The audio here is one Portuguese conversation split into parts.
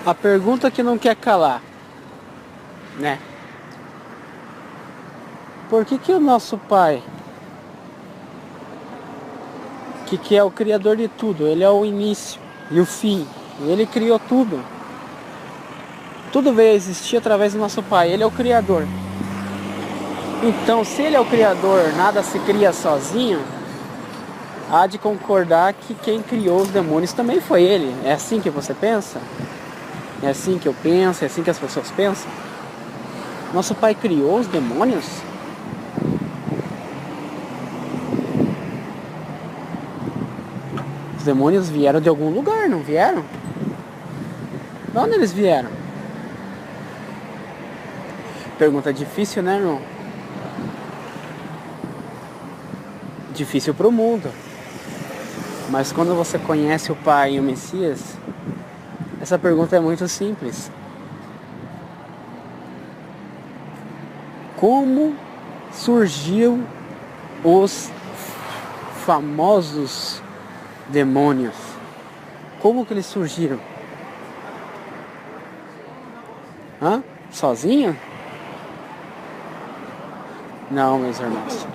A pergunta que não quer calar, né? Por que o nosso pai, que é o criador de tudo, ele é o início e o fim, ele criou tudo. Tudo veio a existir através do nosso pai, ele é o criador. Então, se ele é o criador, nada se cria sozinho, há de concordar que quem criou os demônios também foi ele. É assim que você pensa? É assim que eu penso? É assim que as pessoas pensam? Nosso pai criou os demônios? Os demônios vieram de algum lugar, não vieram? De onde eles vieram? Pergunta difícil, né, irmão? Difícil para o mundo. Mas quando você conhece o Pai e o Messias, essa pergunta é muito simples. Como surgiu os famosos demônios? Como que eles surgiram? Sozinho? Não, meus irmãos.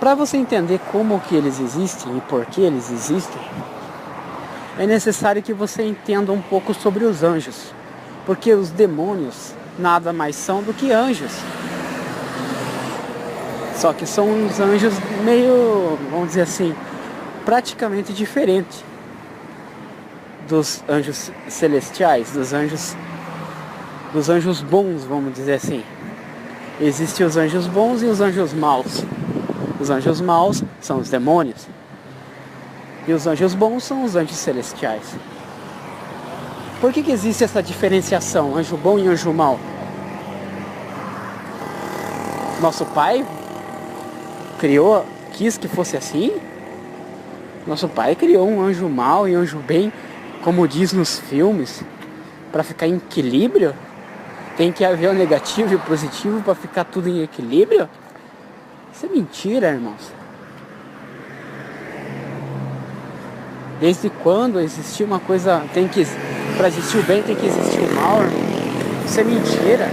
Para você entender como que eles existem e por que eles existem, é necessário que você entenda um pouco sobre os anjos. Porque os demônios nada mais são do que anjos. Só que são uns anjos meio, vamos dizer assim, praticamente diferentes dos anjos celestiais, dos anjos bons, vamos dizer assim. Existem os anjos bons e os anjos maus. Os anjos maus são os demônios. E os anjos bons são os anjos celestiais. Por que existe essa diferenciação, anjo bom e anjo mau? Nosso pai quis que fosse assim? Nosso pai criou um anjo mau e um anjo bem, como diz nos filmes, para ficar em equilíbrio? Tem que haver o negativo e o positivo para ficar tudo em equilíbrio? Isso é mentira, irmãos. Desde quando existir uma coisa, para existir o bem tem que existir o mal, irmão? Isso é mentira.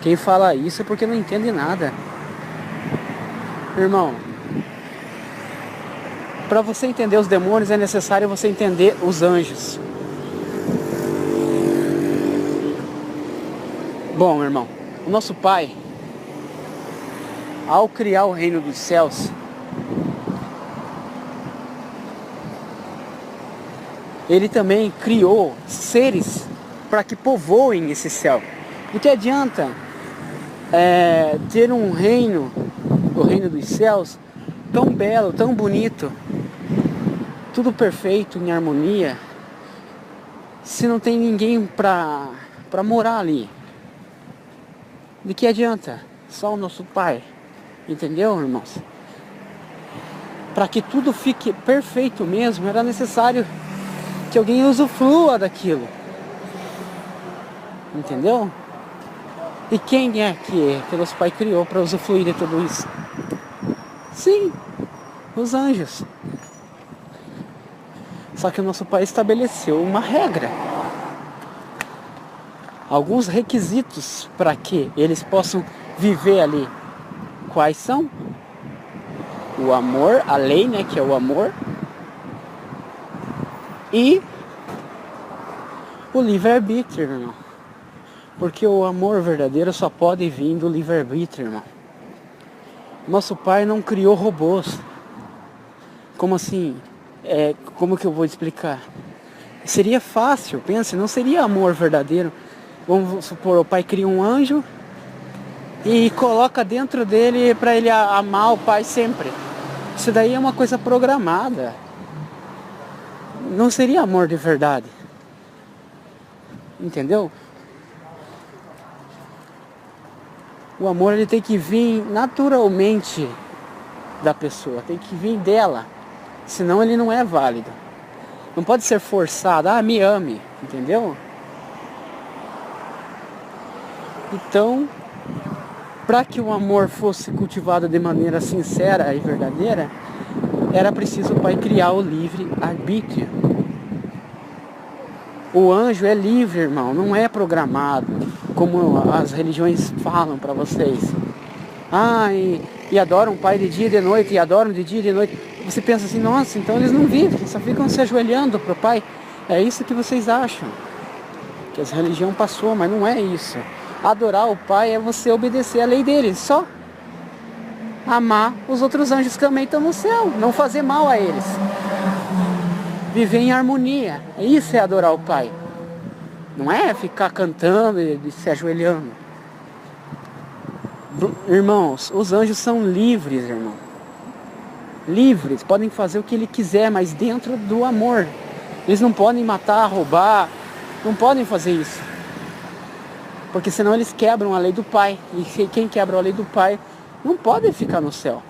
Quem fala isso é porque não entende nada. Irmão, para você entender os demônios é necessário você entender os anjos. Bom, irmão, o nosso Pai, ao criar o reino dos céus, ele também criou seres para que povoem esse céu. O que adianta ter um reino, o reino dos céus, tão belo, tão bonito, tudo perfeito, em harmonia, se não tem ninguém para morar ali? De que adianta? Só o nosso Pai. Entendeu, irmãos? Para que tudo fique perfeito mesmo, era necessário que alguém usufrua daquilo. Entendeu? E quem é que nosso Pai criou para usufruir de tudo isso? Sim, os anjos. Só que o nosso Pai estabeleceu uma regra. Alguns requisitos para que eles possam viver ali. Quais são? O amor, a lei, né, que é o amor. E o livre-arbítrio, irmão. Porque o amor verdadeiro só pode vir do livre-arbítrio, irmão. Nosso Pai não criou robôs. Como assim? Como que eu vou explicar? Seria fácil, pense, não seria amor verdadeiro. Vamos supor, o Pai cria um anjo e coloca dentro dele para ele amar o Pai sempre. Isso daí é uma coisa programada. Não seria amor de verdade. Entendeu? O amor ele tem que vir naturalmente da pessoa, tem que vir dela. Senão ele não é válido. Não pode ser forçado, me ame, entendeu? Então, para que o amor fosse cultivado de maneira sincera e verdadeira, era preciso o Pai criar o livre-arbítrio. O anjo é livre, irmão, não é programado, como as religiões falam para vocês. E adoram o Pai de dia e de noite, e adoram de dia e de noite. Você pensa assim, nossa, então eles não vivem, só ficam se ajoelhando para o Pai. É isso que vocês acham, que a religião passou, mas não é isso. Adorar o Pai é você obedecer a lei dele, só. Amar os outros anjos que também estão no céu, não fazer mal a eles. Viver em harmonia, isso é adorar o Pai. Não é ficar cantando e se ajoelhando. Irmãos, os anjos são livres, irmão. Livres, podem fazer o que ele quiser, mas dentro do amor. Eles não podem matar, roubar, não podem fazer isso. Porque senão eles quebram a lei do Pai. E quem quebra a lei do Pai não pode ficar no céu.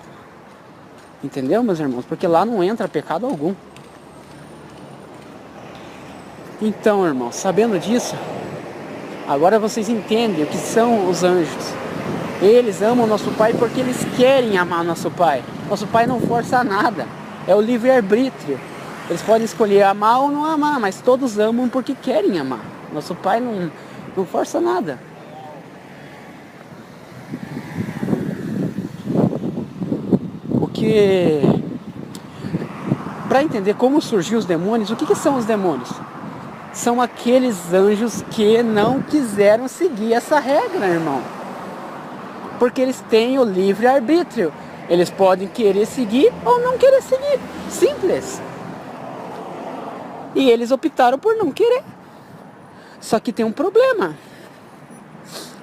Entendeu, meus irmãos? Porque lá não entra pecado algum. Então, irmãos, sabendo disso, agora vocês entendem o que são os anjos. Eles amam nosso Pai porque eles querem amar nosso Pai. Nosso Pai não força nada. É o livre-arbítrio. Eles podem escolher amar ou não amar, mas todos amam porque querem amar. Nosso Pai não força nada. Para entender como surgiu os demônios, o que são os demônios? São aqueles anjos que não quiseram seguir essa regra, irmão. Porque eles têm o livre-arbítrio. Eles podem querer seguir ou não querer seguir. Simples. E eles optaram por não querer. Só que tem um problema.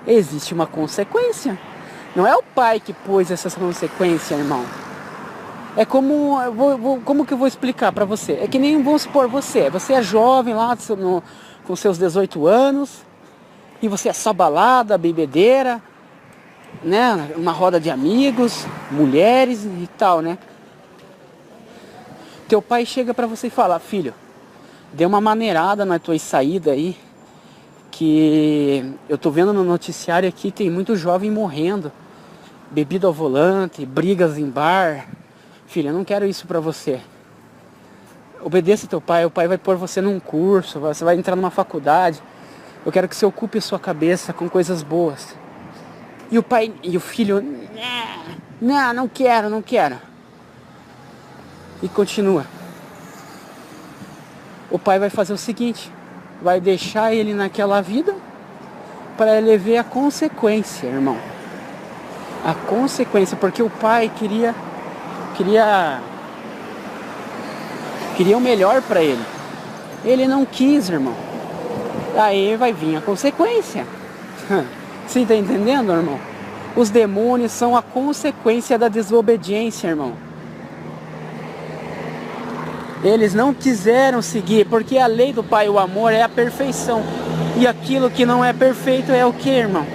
Existe uma consequência. Não é o Pai que pôs essa consequência, irmão. É como... como que eu vou explicar para você? É que nem, vamos supor, você é jovem lá com seus 18 anos. E você é só balada, bebedeira, né? Uma roda de amigos, mulheres e tal, né? Teu pai chega para você e fala: filho, dê uma maneirada na tua saída aí, que eu tô vendo no noticiário aqui, tem muito jovem morrendo, bebida ao volante, brigas em bar. Filho, eu não quero isso pra você. Obedeça teu pai, o pai vai pôr você num curso, você vai entrar numa faculdade. Eu quero que você ocupe a sua cabeça com coisas boas. E o pai e o filho, não quero. E continua. O pai vai fazer o seguinte: vai deixar ele naquela vida para ele ver a consequência, irmão. A consequência, porque o pai queria o melhor para ele. Ele não quis, irmão. Aí vai vir a consequência. Você está entendendo, irmão? Os demônios são a consequência da desobediência, irmão. Eles não quiseram seguir, porque a lei do Pai, o amor, é a perfeição. E aquilo que não é perfeito é o que, irmão?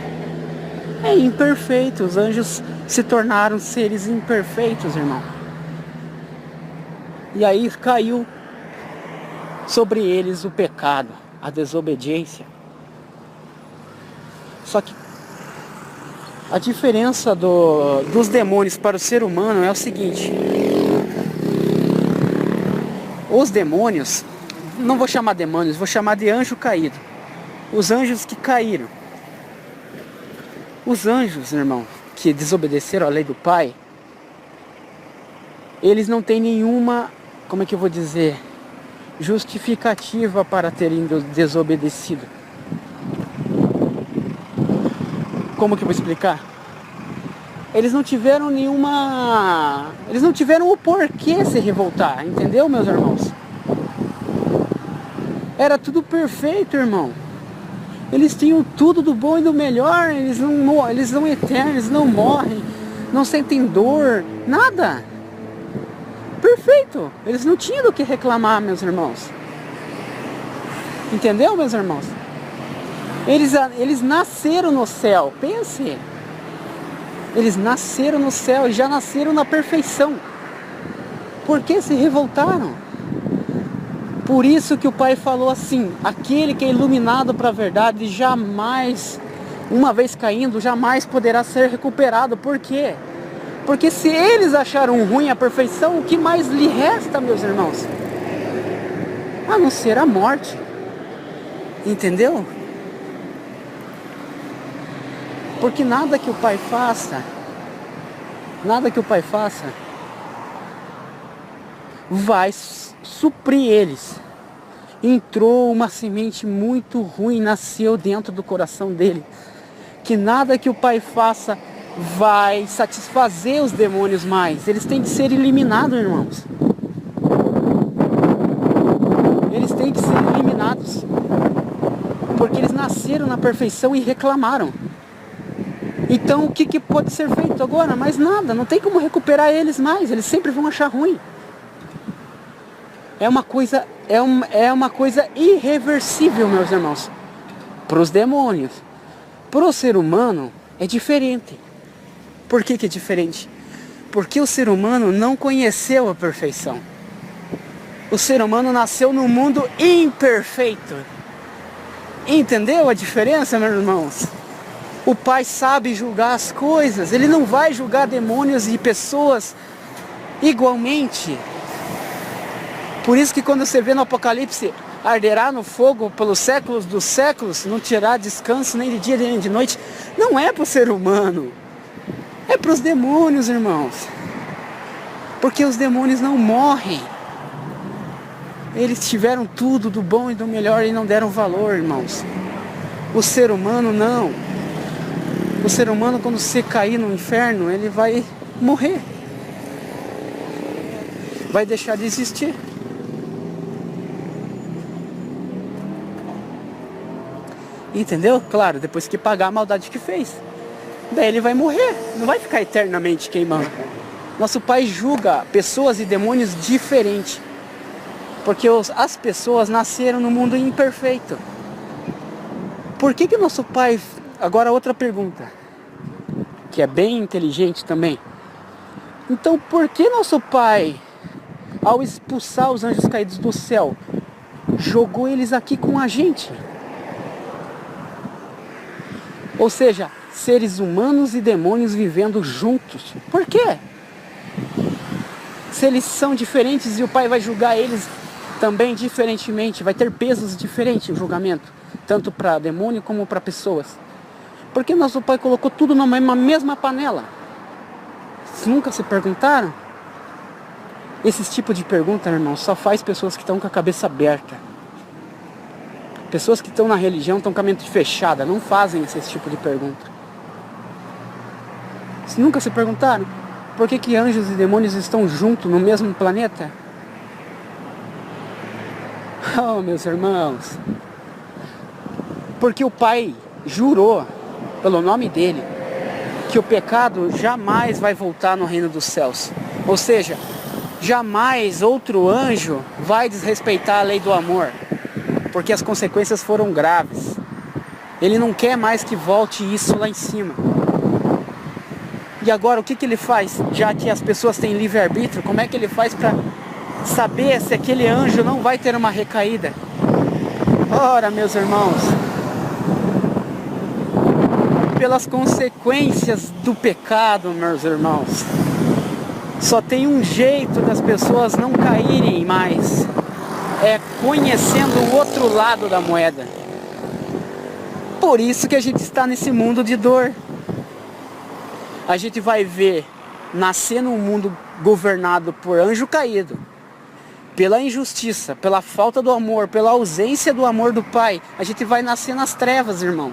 É imperfeito. Os anjos se tornaram seres imperfeitos, irmão. E aí caiu sobre eles o pecado, a desobediência. Só que a diferença dos demônios para o ser humano é o seguinte: os demônios, não vou chamar demônios, vou chamar de anjo caído. Os anjos que caíram. Os anjos, irmão, que desobedeceram a lei do Pai, eles não têm nenhuma, como é que eu vou dizer, justificativa para terem desobedecido. Como que eu vou explicar? Eles não tiveram o porquê se revoltar, entendeu, meus irmãos? Era tudo perfeito, irmão. Eles tinham tudo do bom e do melhor. Eles são eternos, eles não morrem, não sentem dor, nada. Perfeito. Eles não tinham do que reclamar, meus irmãos. Entendeu, meus irmãos? Eles nasceram no céu. Pense. Eles nasceram no céu e já nasceram na perfeição. Por que se revoltaram? Por isso que o Pai falou assim: aquele que é iluminado para a verdade jamais, uma vez caindo, jamais poderá ser recuperado. Por quê? Porque se eles acharam ruim a perfeição, o que mais lhe resta, meus irmãos? A não ser a morte. Entendeu? Porque nada que o Pai faça vai suprir eles. Entrou uma semente muito ruim, nasceu dentro do coração dele. Que nada que o Pai faça vai satisfazer os demônios mais. Eles têm que ser eliminados, irmãos. Eles têm que ser eliminados. Porque eles nasceram na perfeição e reclamaram. Então o que pode ser feito agora? Mais nada, não tem como recuperar eles mais. Eles sempre vão achar ruim. É uma coisa irreversível, meus irmãos. Para os demônios. Para o ser humano é diferente. Por que é diferente? Porque o ser humano não conheceu a perfeição. O ser humano nasceu num mundo imperfeito. Entendeu a diferença, meus irmãos? O Pai sabe julgar as coisas. Ele não vai julgar demônios e pessoas igualmente. Por isso que quando você vê no Apocalipse, arderá no fogo pelos séculos dos séculos, não terá descanso nem de dia nem de noite. Não é para o ser humano. É para os demônios, irmãos. Porque os demônios não morrem. Eles tiveram tudo do bom e do melhor e não deram valor, irmãos. O ser humano não. O ser humano, quando você cair no inferno, ele vai morrer. Vai deixar de existir. Entendeu? Claro, depois que pagar a maldade que fez. Daí ele vai morrer. Não vai ficar eternamente queimando. Nosso Pai julga pessoas e demônios diferente. Porque as pessoas nasceram no mundo imperfeito. Por que nosso Pai... Agora outra pergunta, que é bem inteligente também. Então por que nosso Pai, ao expulsar os anjos caídos do céu, jogou eles aqui com a gente? Ou seja, seres humanos e demônios vivendo juntos. Por quê? Se eles são diferentes e o Pai vai julgar eles também diferentemente, vai ter pesos diferentes o julgamento, tanto para demônio como para pessoas. Porque nosso Pai colocou tudo numa mesma panela? Nunca se perguntaram? Esse tipo de pergunta, irmão, só faz pessoas que estão com a cabeça aberta. Pessoas que estão na religião estão com a mente fechada, não fazem esse tipo de pergunta. Nunca se perguntaram por que anjos e demônios estão juntos no mesmo planeta? Oh, meus irmãos, porque o Pai jurou, pelo nome dele, que o pecado jamais vai voltar no reino dos céus. Ou seja, jamais outro anjo vai desrespeitar a lei do amor, porque as consequências foram graves. Ele não quer mais que volte isso lá em cima. E agora o que ele faz? Já que as pessoas têm livre-arbítrio, como é que ele faz para saber se aquele anjo não vai ter uma recaída? Ora, meus irmãos, pelas consequências do pecado, meus irmãos, só tem um jeito das pessoas não caírem mais, é conhecendo o outro lado da moeda. Por isso que a gente está nesse mundo de dor. A gente vai ver nascer num mundo governado por anjo caído, pela injustiça, pela falta do amor, pela ausência do amor do Pai. A gente vai nascer nas trevas, irmão.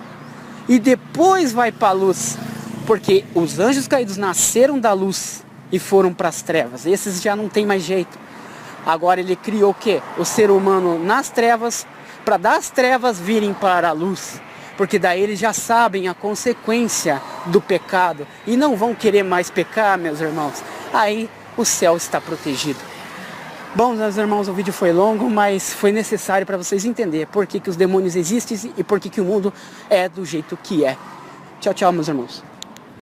E depois vai para a luz, porque os anjos caídos nasceram da luz e foram para as trevas. Esses já não tem mais jeito. Agora ele criou o quê? O ser humano nas trevas, para das trevas virem para a luz. Porque daí eles já sabem a consequência do pecado e não vão querer mais pecar, meus irmãos. Aí o céu está protegido. Bom, meus irmãos, o vídeo foi longo, mas foi necessário para vocês entenderem por que os demônios existem e por que o mundo é do jeito que é. Tchau, tchau, meus irmãos.